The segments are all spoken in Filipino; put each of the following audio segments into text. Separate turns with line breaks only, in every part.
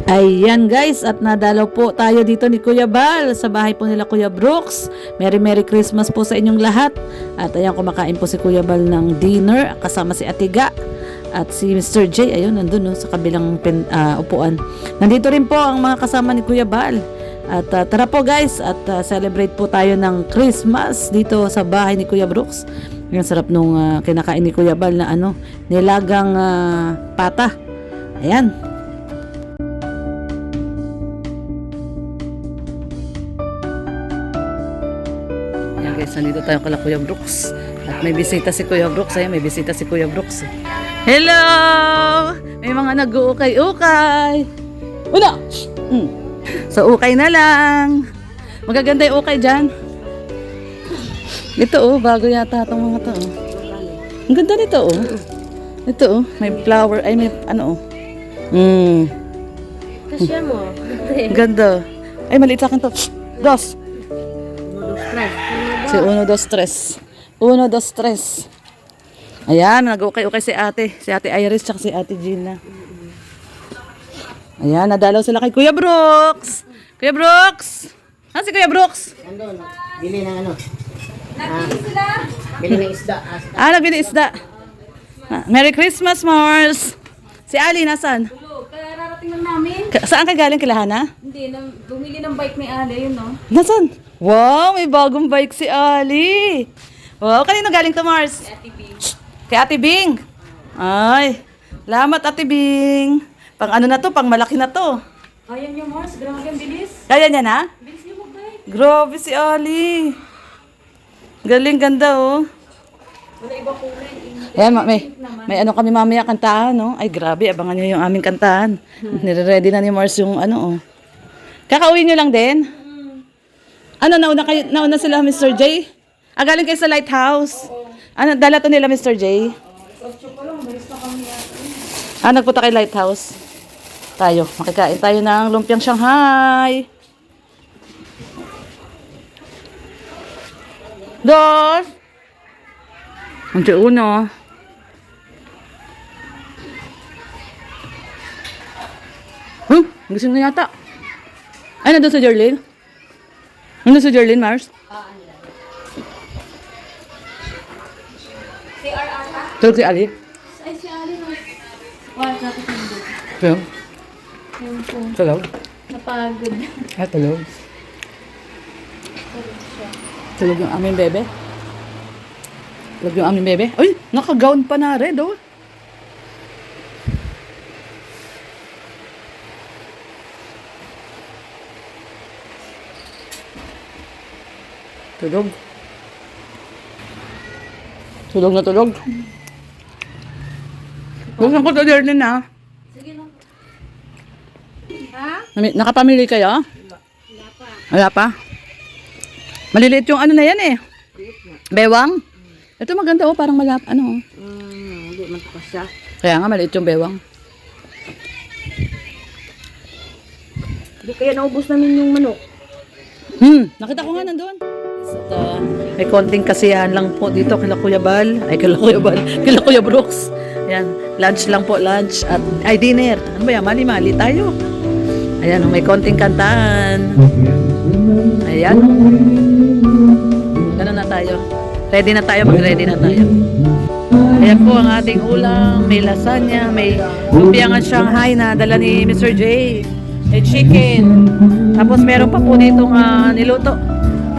Ayan guys, at nadalaw po tayo dito ni Kuya Bal sa bahay po nila Kuya Brooks. Merry Christmas po sa inyong lahat. At ayan, kumakain po si Kuya Bal ng dinner kasama si Atiga at si Mr. J. Ayun, nandun sa kabilang upuan. Nandito rin po ang mga kasama ni Kuya Bal. At tara po guys, at celebrate po tayo ng Christmas dito sa bahay ni Kuya Brooks. Ang sarap nung kinakain ni Kuya Bal na nilagang pata. Ayan. Ayan guys, nandito tayo kala Kuya Brooks. At may bisita si Kuya Brooks. Ayan, may bisita si Kuya Brooks. Hello! May mga nag-uukay-ukay. Una! So, ukay na lang. Magaganda yung ukay dyan. Ito bago yata itong mga to. Ang ganda nito Ito may flower. Ay, may
Kasya mo.
Ganda. Ay, maliit sa akin to. Dos. Si 1, 2, 3. 1, 2, 3. Ayan, nag-ukay-ukay si ate Iris tsaka si ate Gina. Ayan, nadalaw sila kay Kuya Brooks. Kuya Brooks! Si Kuya Brooks?
Andun, bili ng bili ng isda.
Nagbili isda. Merry Christmas, Mars! Si Ali, nasan?
Kaya narating lang namin.
Saan ka galing, Kilahana?
Hindi, bumili ng bike ni Ale, yun no?
Nasan? Wow, may bagong bike si Ali. Wow, kanino galing to, Mars?
Ate B.
Kay Ate Bing. Ay, salamat Ate Bing. Pang ano na to, pang malaki na to.
Kaya niyo, Mars. Grabe ang bilis.
Kaya niya na?
Bilis niyo mag-bike.
Grabe si Ali. Galing, ganda
Wala iba kulay.
Ayan, may kami mamaya kantahan, Ay, grabe, abangan niyo yung aming kantahan. Nire-ready na ni Mars yung Kakauwi niyo lang din? Nauna sila, Mr. J? Galing kayo sa Lighthouse. Dala to nila, Mr. J? Nagpunta kay Lighthouse. Tayo, makikain tayo ng lumpiang Shanghai. Dos! Ang uno. Gusto na yata. Ay, nandun sa Jerlyn? Nandun sa Jerlyn, Mars?
Si R.R.
Tulog si Ali?
Ay, si Ali no. Wow, kapit hindi.
Tulog?
Yung po.
Tulog?
Napagod.
Tulog. Tulog yung aming bebe. Tulog yung aming bebe. Uy, naka-gown pa na red, Tulog. Tulog na tulog. Buksan ko to, Jerlyn,
Sige lang.
Nakapamili kayo? Wala pa. Maliliit yung na yan Bewang? Ito maganda parang malap,
Hindi man pa siya.
Kaya nga maliit yung bewang.
Hindi kaya naubos namin yung manok.
Nakita ko nga nandun. May konting kasiyahan lang po dito kila Kuya Bal. Kila Kuya Brooks. Ayan, lunch lang po, lunch. At dinner. Ano ba yan? Mali-mali tayo. Ayan, may konting kantahan. Ayan. Ganun na tayo. Ready na tayo, mag-ready na tayo. Ayan po ang ating ulam. May lasagna, may lumpiang Shanghai na dala ni Mr. J. May chicken. Tapos meron pa po ditong niluto.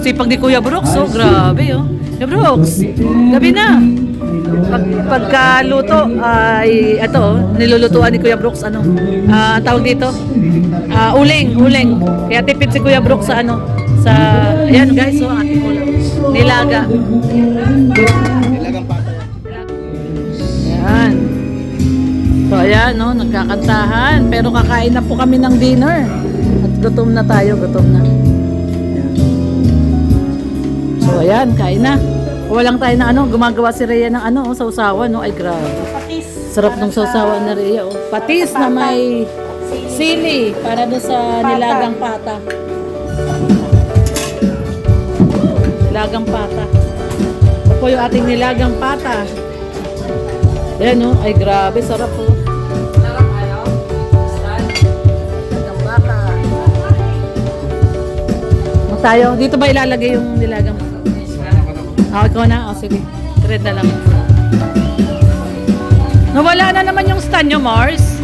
Sipag ni Kuya Brooks, grabe, Kuya Brooks, gabi na. Pagkaluto, nilulutuan ni Kuya Brooks, tawag dito? Uling. Kaya tipid si Kuya Brooks ayan guys, ang ating ulam. Nilaga.
Nilagang pata.
Ayan. So, ayan, nagkakantahan. Pero kakain na po kami ng dinner. At gutom na tayo, gutom na. So, ayan, kain na. Walang tayo na gumagawa si Rhea ng sausawan, Ay, grabe.
Patis.
Sarap ng sausawan na Rhea, Patis na may sili para doon sa nilagang pata. Nilagang pata. Ito po yung ating nilagang pata. Ayan, ay grabe, sarap po.
Sarap ayaw.
Hawak tayo. Dito ba ilalagay yung nilagang? Hawak ko na? O, sige. Thread na lang. Nawala na naman yung stand nyo, Mars.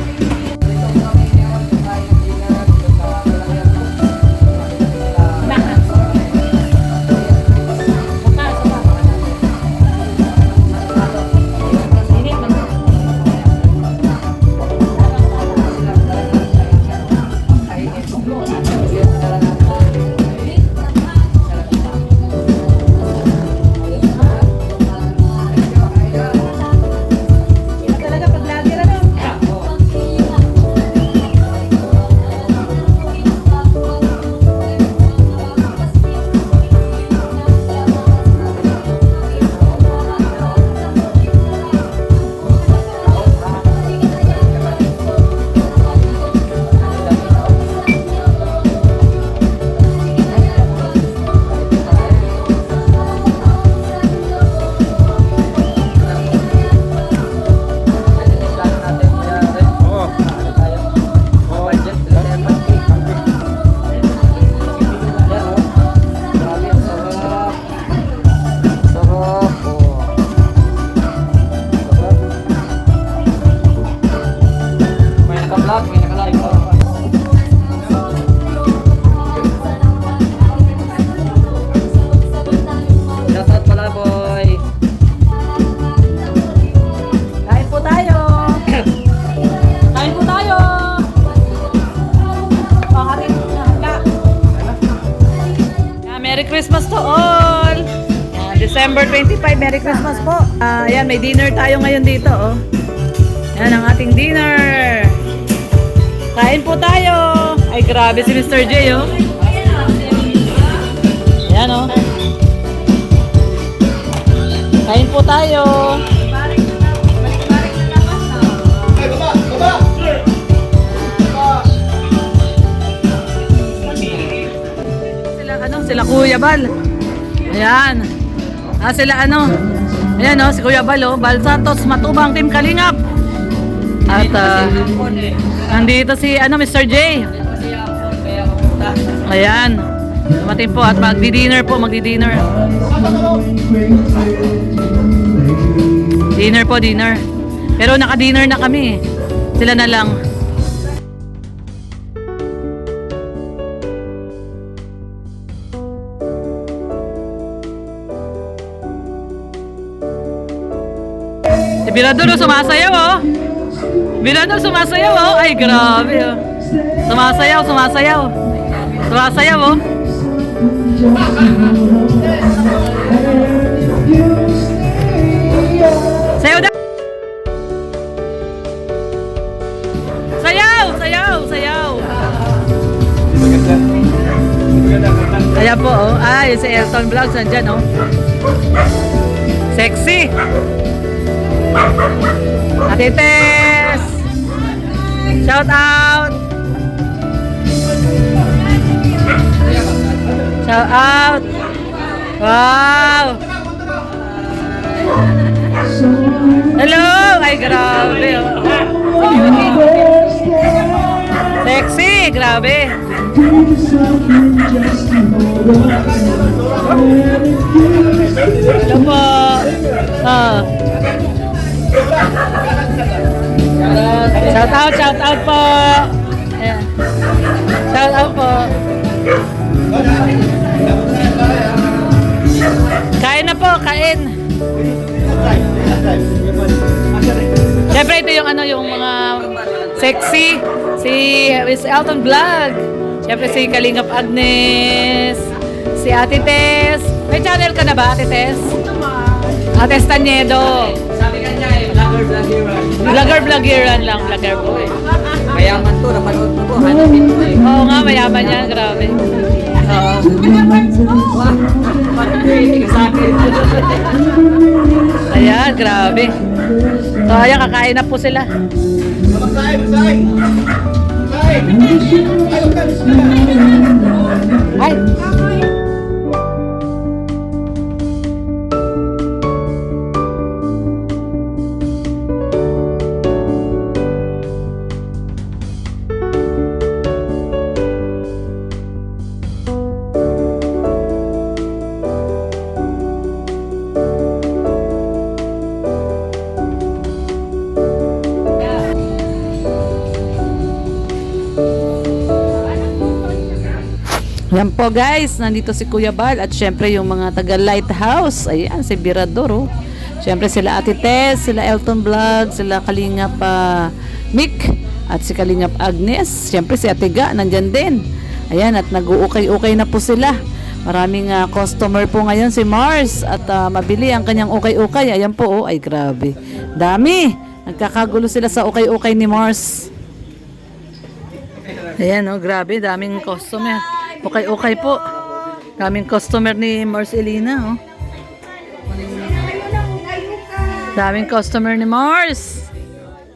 Merry Christmas to all! December 25, Merry Christmas po. Ayan, may dinner tayo ngayon dito. Oh. Ayan ang ating dinner. Kain po tayo. Ay, grabe si Mr. J, oh. Ayan, oh. Kain po tayo. Sila Kuya Bal. Ayan. Sila ano. Ayan o, si Kuya Bal o. Bal Santos, Matubang, Team Kalingap. At nandito si ano, Mr. J. Ayan. Dumating po at magdi-dinner po, magdi-dinner. Dinner po, dinner. Pero naka-dinner na kami. Sila na lang. Birador sumasayaw oh. Birador sumasayaw oh. Ay grabe oh. Sumasayaw, sumasayaw. Sumasayaw oh. Sayaw daw. Sayaw, sayaw, sayaw. Ayan po oh. Ay, si Elton Vlogs nandyan oh. Sexy. Ate Tess! Shout out! Shout out! Wow! Hello! Ay, grabe! Sexy! Grabe! Hello po! Shout out po. Ayan. Shout out po. Kain na po, kain. Siyempre ito yung ano, yung mga sexy, si Elton Vlog. Siyempre si Kalingap Agnes, si Ate Tess. May channel ka na ba, Ate Tess? Ate Staniedo.
Sabi ka niya eh,
Vlogger-vloggeran lang, vlogger po eh.
mayaman to, napanood mo to, hanapin mo eh.
Oo nga, mayaman yan, grabe. Oo.
Sa akin.
Ayan, grabe. So, ayan, kakain na po sila. Ay! Yan po guys, nandito si Kuya Bal at syempre yung mga taga Lighthouse. Ayan, si Birador oh. Syempre sila Ate Tess, sila Elton Vlog, sila Kalingap Mick at si Kalingap Agnes. Syempre si Ate Ga, nandyan din. Ayan, at nag-uukay-ukay na po sila. Maraming customer po ngayon si Mars at mabili ang kanyang ukay-ukay. Ayan po oh, ay grabe. Dami. Nagkakagulo sila sa ukay-ukay ni Mars. Ayan oh, grabe, daming customer. Okay po. Daming customer ni Mars Elina, oh. Daming customer ni Mars.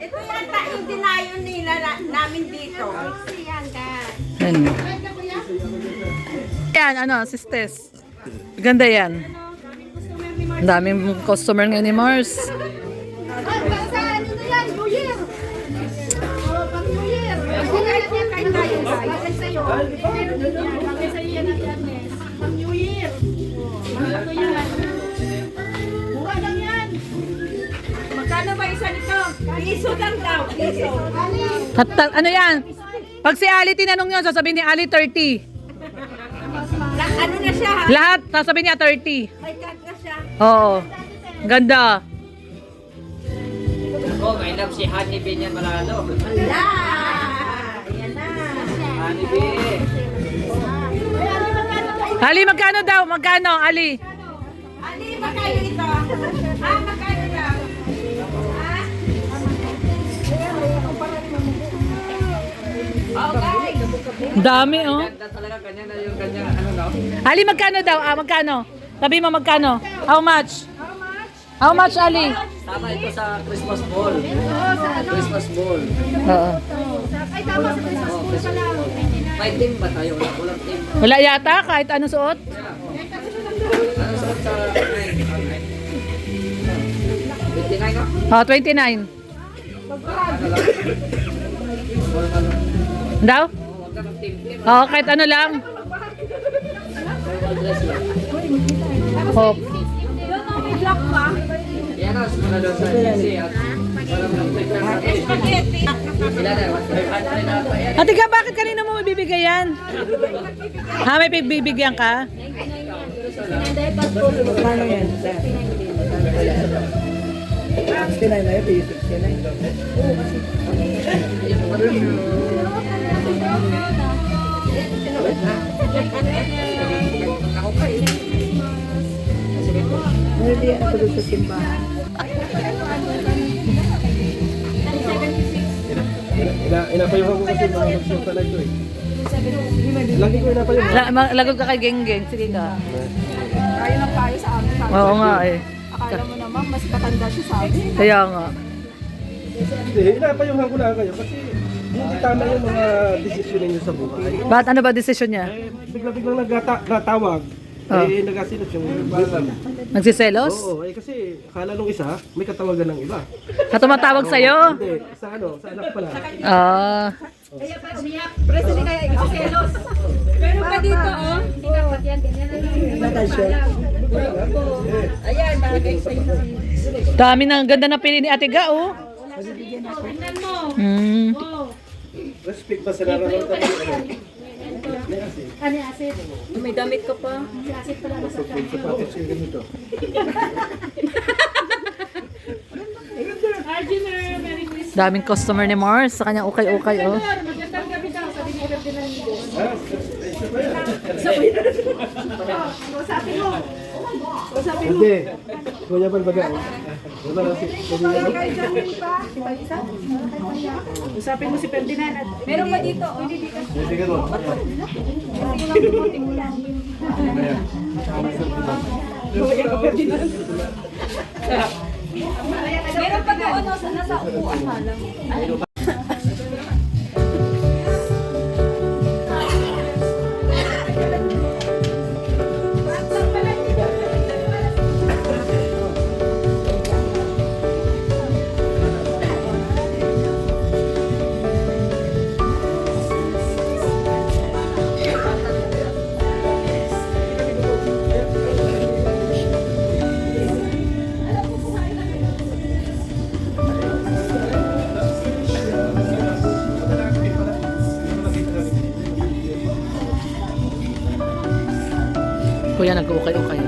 Ito yata yung dinayon nila namin dito.
Yan. Yan, ano, sisters. Ganda yan. Daming customer ngayon ni Mars.
Magkano ba isa nito? Piso lang daw. Piso.
Ano yan? Pag si Ali tinanong yun, sasabihin ni Ali 30.
Ano na siya ha?
Lahat, sasabihin niya 30.
May cut na siya.
Oo. Ganda.
Oh, may love si Honey Bee niyan malalo.
Wala. Ayan na.
Honey Bee.
Ali, magkano daw? Magkano, Ali?
Ali, magkano ito? Ah, magkano daw? Ah? Okay.
Dami, oh.
Ganda talaga kanya na yung kanya ano no?
Ali, magkano daw? Magkano? Sabi mo magkano? How much? How much, Ali?
Tama ito sa Christmas ball. Christmas ball.
Oo.
Ay, tama sa Christmas
Oh,
school
Christmas
pala.
ball. May team ba tayo? Walang team.
Wala yata, kahit ano suot.
Ano sa 29 ka?
Oh, 29. Daw?
Huwag ka ng team.
Oo, kahit ano lang. Oh.
Yan o, simula doon sa GC at walang nag-picture sa akin. Sila na, 100 na pa yan.
Ate ka, bakit kanina mo mabibigay yan? Ha, may bibigyan ka?
Inapayuhan ko kasi mga mag-show ka na ito eh. Lagi ko inapayuhan.
Lagod ka kay Geng-Geng. Sige ka.
Kayo ng payo sa amin.
Oo nga eh.
Akala mo naman, mas matanda siya sa amin.
Kaya nga.
Hindi, inapayuhan ko lang kayo kasi hindi tama yung mga desisyon ninyo sa buhay.
Bakit ano ba desisyon niya?
Bigla-biglang natawag.
Oh.
Nagasilos yung buhay.
Nagsiselos?
Oo, kasi akala nung isa, may katawagan ng iba.
Na tumatawag sa'yo?
Hindi, sa anak pala.
Ah.
President kaya ikaselos. Pero pa dito, oh. Hindi dapat yan, ganyan na lang. Ayan, bagay sa'yo.
Dami ng ganda na pili ni Ate Ga, oh.
Tingnan mo.
Hmm.
Respect pa sa nararamdaman mo.
Ano yung asid?
May damit ka pa.
Si asid pala nasa
Sapatos yung ganito.
Arjiner, Merry Christmas.
Daming customer ni Mars sa kanyang ukay-ukay, oh.
Magandang gabi daw. Sabi ni Ferdinand.
Hindi. Kuya Balbaga. Wala lang si Kuya
Usapin mo si Ferdinand. Meron pa dito, oh.
Sige mo.
Meron pa doon, oh, nasa upuan malam.
Kuya, nag-ukay-ukay.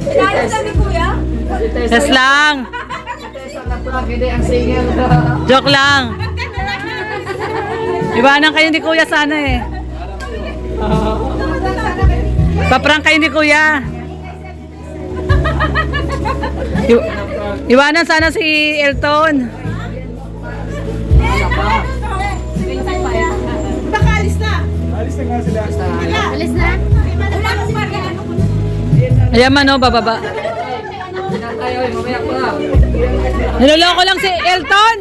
Inayos na ni Kuya?
Test lang.
Hindi ang singer.
Joke lang. Iwanan kayo ni Kuya sana eh. Paprank kayo ni Kuya. Iwanan sana si Elton.
Baka alis na.
Alis na nga sila.
Alis na? Wala akong parang ano ko.
Ayan man oh, bababa.
Tayo, mamaya ko na.
Niloloko lang si Elton.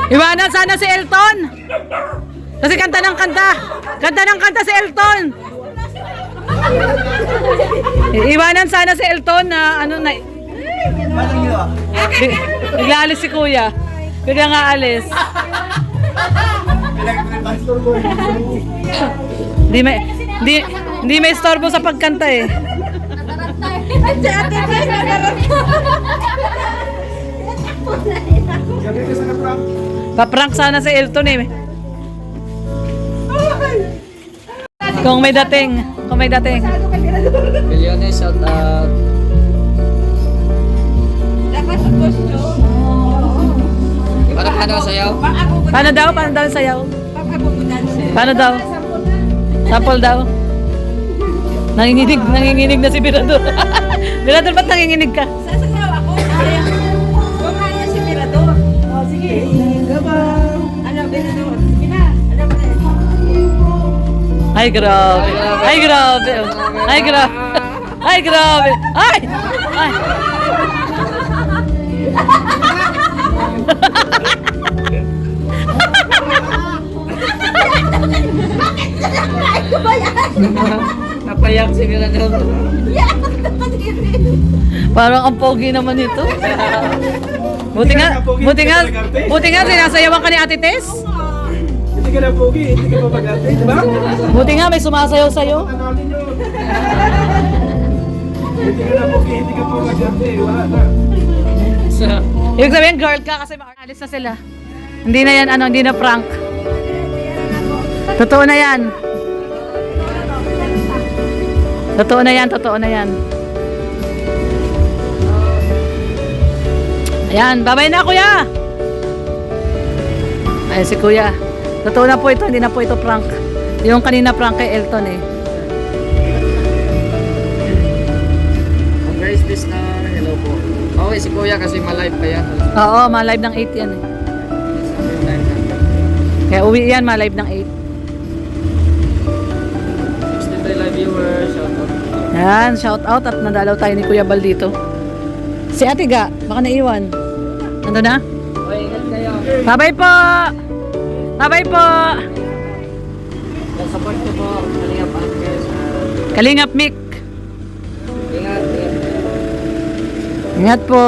Iwanan sana si Elton. Kasi kanta ng kanta. Kanta ng kanta si Elton. Iwanan sana si Elton na ano na. Nag-aalis si Kuya. Bigla nga alis. Hindi may istorbo sa pagkanta eh.
Gabi ka sa kapram.
Paprank sana si Elton eh. Kung may dating. Kung may dating.
Millionaire shout out.
Dapat ang gusto.
Para paano sayaw?
Paano daw? Paano daw sayaw?
Pag-abubunan.
Paano daw? Sample daw. Nanginginig na si Mirador. Mirador, ba't nanginginig ka?
Sasayaw ako. Kumaya si Mirador. Oh, sige. Ano, Mirador? Sige na. Ano ba na?
Ay, grabe. Ay, grabe. Ay, grabe. Ay, grabe. Ay! Ay!
Napayak si Mirador.
Parang ang pogi naman ito. Buti nga sinasayawan ka ni Ate Tess.
Hindi ka na pogi, hindi ka pa mag-ate, di ba?
Buti nga may sumasayaw sa'yo.
Ano namin yun? Hindi ka na pogi, hindi ka pa mag-ate, wala na.
Ibig sabihin girl ka kasi maalis na sila. Hindi na yan hindi na prank. Totoo na yan. Totoo na yan, totoo na yan. Ayan, babay na Kuya. Ayan si Kuya. Totoo na po ito, hindi na po ito prank. Yung kanina prank kay Elton eh.
Where is this na? Hello po. Okay, si Kuya kasi ma-live pa yan.
Oo, ma-live ng 8 yan eh. Kaya uwi yan, ma-live ng 8.
63 live viewers, shout out.
Yan, shout out at nadalaw tayo ni Kuya Bal dito. Si Ate Ga, baka naiwan. Nandun na?
Okay, ingat kayo.
Bye-bye po! Bye-bye po!
Support ko po. Kalingap Antes.
Kalingap Mick.
Ingat.
Ingat po.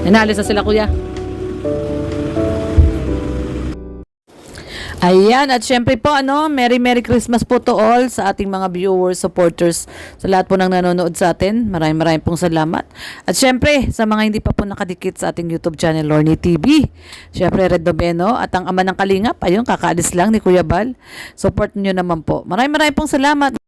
Inalis na sila Kuya. Ayan, at syempre po Merry Christmas po to all sa ating mga viewers, supporters, sa lahat po ng nanonood sa atin. Maraming pong salamat. At syempre, sa mga hindi pa po nakadikit sa ating YouTube channel, Lorny TV. Syempre, Red Domeno at ang ama ng Kalingap, ayun, kakaalis lang ni Kuya Bal. Support nyo naman po. Maraming pong salamat.